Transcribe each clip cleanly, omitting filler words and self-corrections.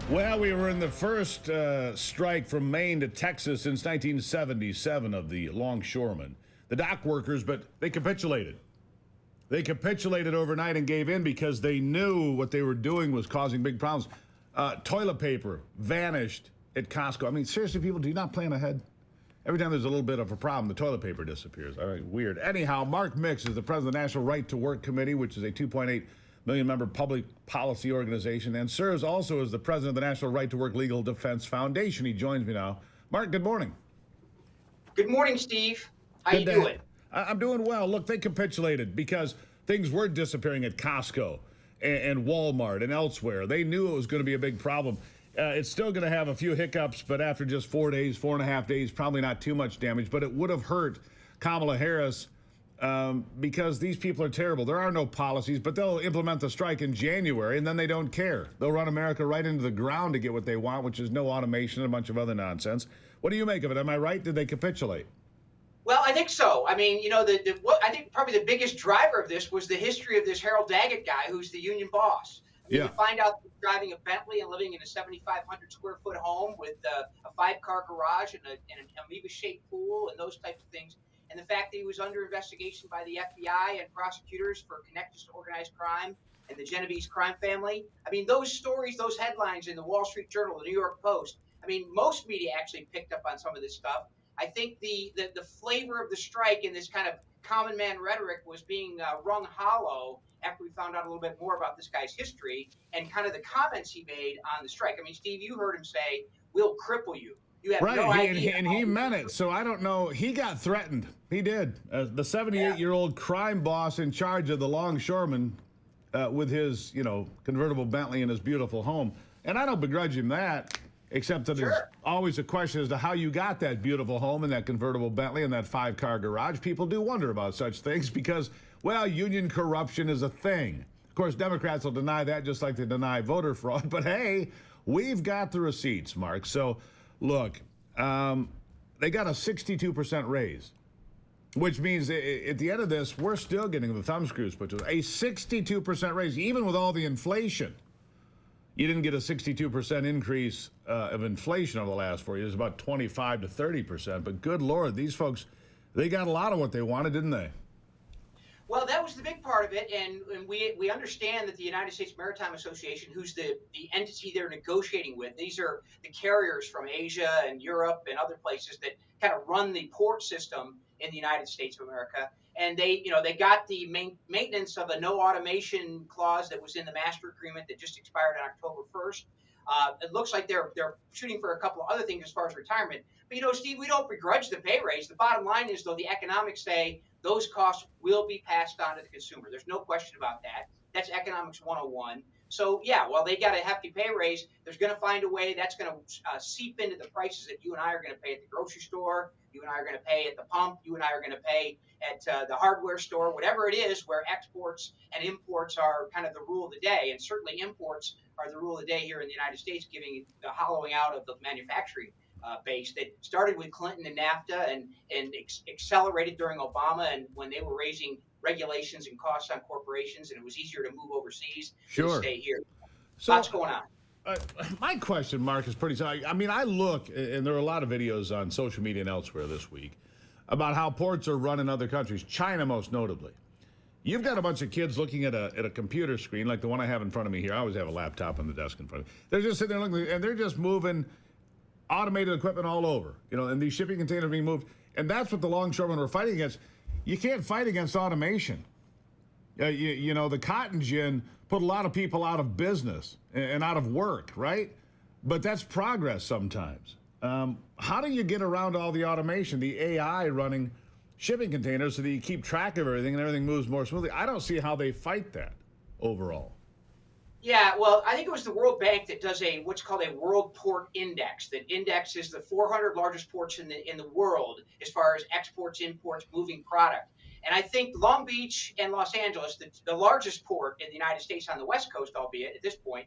Well, we were in the first strike from Maine to Texas since 1977 of the Longshoremen, the dock workers, but they capitulated. They capitulated overnight and gave in because they knew what they were doing was causing big problems. Toilet paper vanished at Costco. I mean, seriously, people, do you not plan ahead? Every time there's a little bit of a problem, the toilet paper disappears. All right, weird. Anyhow, Mark Mix is the president of the National Right to Work Committee, which is a 2.8 million member public policy organization, and serves also as the president of the National Right to Work Legal Defense Foundation. He joins me now. Mark, good morning. Good morning, Steve. How you doing? I'm doing well. Look, they capitulated because things were disappearing at Costco and Walmart and elsewhere. They knew it was going to be a big problem. It's still going to have a few hiccups, but after just 4 days, 4.5 days, probably not too much damage. But it would have hurt Kamala Harris because these people are terrible. There are no policies, but they'll implement the strike in January, and then they don't care. They'll run America right into the ground to get what they want, which is no automation and a bunch of other nonsense. What do you make of it? Am I right? Did they capitulate? Well, I think so. I mean, you know, I think probably the biggest driver of this was the history of this Harold Daggett guy, who's the union boss. You find out that he's driving a Bentley and living in a 7,500 square foot home with a 5-car garage and an Amoeba-shaped pool and those types of things. And the fact that he was under investigation by the FBI and prosecutors for connections to organized crime and the Genovese crime family. I mean, those stories, those headlines in the Wall Street Journal, the New York Post. I mean, most media actually picked up on some of this stuff. I think the flavor of the strike and this kind of common man rhetoric was being wrung hollow after we found out a little bit more about this guy's history and kind of the comments he made on the strike. I mean, Steve, you heard him say, "We'll cripple you." You have no idea. And he meant it. So I don't know. He got threatened. He did. The 78-year-old crime boss in charge of the Longshoremen with his, convertible Bentley in his beautiful home. And I don't begrudge him that. Except that there's always a question as to how you got that beautiful home and that convertible Bentley and that 5-car garage. People do wonder about such things because, well, union corruption is a thing. Of course, Democrats will deny that just like they deny voter fraud. But, hey, we've got the receipts, Mark. So, look, they got a 62% raise, which means at the end of this, we're still getting the thumbscrews put to it. A 62% raise, even with all the inflation. You didn't get a 62% increase of inflation over the last 4 years, about 25 to 30%. But good Lord, these folks, they got a lot of what they wanted, didn't they? Well, that was the big part of it. And we understand that the United States Maritime Association, who's the entity they're negotiating with, these are the carriers from Asia and Europe and other places that kind of run the port system in the United States of America. And they got the maintenance of a no automation clause that was in the master agreement that just expired on October 1st. It looks like they're shooting for a couple of other things as far as retirement. But, Steve, we don't begrudge the pay raise. The bottom line is, though, the economics say those costs will be passed on to the consumer. There's no question about that. That's economics 101. So, yeah, while they got a hefty pay raise, there's going to find a way that's going to seep into the prices that you and I are going to pay at the grocery store, you and I are going to pay at the pump, you and I are going to pay at the hardware store, whatever it is, where exports and imports are kind of the rule of the day. And certainly imports are the rule of the day here in the United States, giving the hollowing out of the manufacturing base that started with Clinton and NAFTA and accelerated during Obama and when they were raising regulations and costs on corporations, and it was easier to move overseas than stay here. So, lots going on. My question, Mark, is pretty simple. I mean, I look, and there are a lot of videos on social media and elsewhere this week about how ports are run in other countries, China most notably. You've got a bunch of kids looking at a computer screen like the one I have in front of me here. I always have a laptop on the desk in front of me. They're just sitting there looking, and they're just moving automated equipment all over, and these shipping containers being moved. And that's what the longshoremen were fighting against. You can't fight against automation. The cotton gin put a lot of people out of business and out of work, right? But that's progress sometimes. How do you get around all the automation, the AI running shipping containers so that you keep track of everything and everything moves more smoothly? I don't see how they fight that overall. Yeah, well, I think it was the World Bank that does what's called a World Port Index. That indexes the 400 largest ports in the world as far as exports, imports, moving product. And I think Long Beach and Los Angeles, the largest port in the United States on the West Coast, albeit at this point,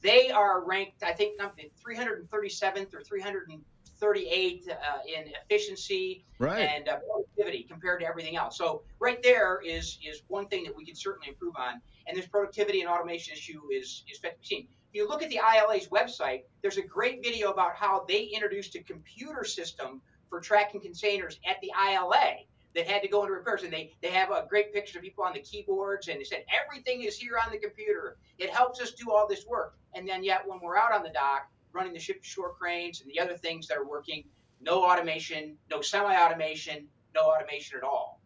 they are ranked, I think, 337th or 330th 38 in efficiency Right. and productivity compared to everything else. So right there is one thing that we can certainly improve on. And this productivity and automation issue is yet to be seen. If you look at the ILA's website, there's a great video about how they introduced a computer system for tracking containers at the ILA that had to go into repairs. And they have a great picture of people on the keyboards, and they said, everything is here on the computer. It helps us do all this work. And then yet when we're out on the dock, running the ship-to-shore cranes and the other things that are working, no automation, no semi-automation, no automation at all.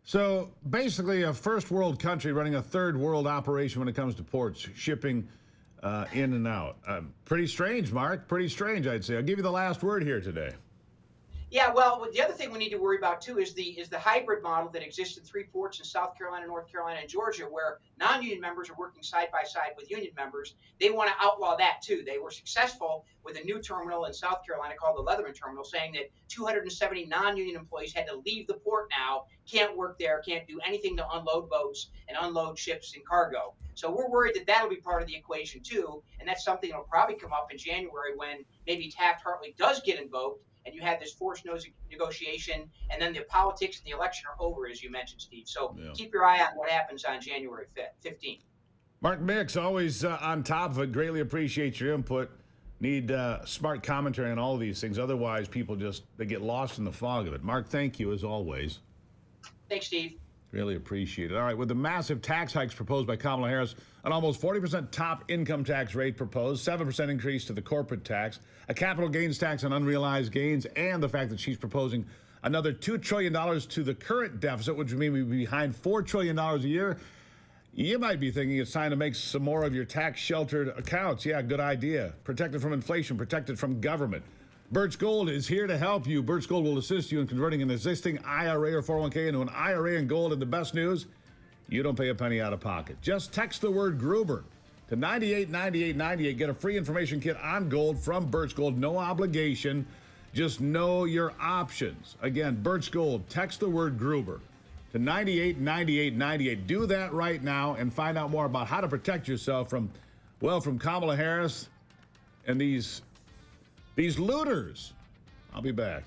So basically, a first world country running a third world operation when it comes to ports, shipping in and out. Pretty strange, Mark. Pretty strange, I'd say. I'll give you the last word here today. Yeah, well, the other thing we need to worry about too is the hybrid model that exists in 3 ports in South Carolina, North Carolina, and Georgia, where non-union members are working side by side with union members. They want to outlaw that too. They were successful with a new terminal in South Carolina called the Leatherman Terminal, saying that 270 non-union employees had to leave the port now, can't work there, can't do anything to unload boats and unload ships and cargo. So we're worried that that'll be part of the equation too, and that's something that'll probably come up in January when maybe Taft-Hartley does get invoked, and you have this forced negotiation, and then the politics and the election are over, as you mentioned, Steve. So keep your eye on what happens on January 15th. Mark Mix, always on top of it. Greatly appreciate your input. Need smart commentary on all of these things. Otherwise, people they get lost in the fog of it. Mark, thank you, as always. Thanks, Steve. Really appreciate it. All right, with the massive tax hikes proposed by Kamala Harris, an almost 40% top income tax rate proposed, 7% increase to the corporate tax, a capital gains tax on unrealized gains, and the fact that she's proposing another $2 trillion to the current deficit, which would mean we'd be behind $4 trillion a year, you might be thinking it's time to make some more of your tax-sheltered accounts. Yeah, good idea. Protected from inflation, protected from government. Birch Gold is here to help you. Birch Gold will assist you in converting an existing IRA or 401k into an IRA in gold. And the best news, you don't pay a penny out of pocket. Just text the word Gruber to 989898. Get a free information kit on gold from Birch Gold. No obligation. Just know your options. Again, Birch Gold, text the word Gruber to 989898. Do that right now and find out more about how to protect yourself from Kamala Harris and these looters. I'll be back.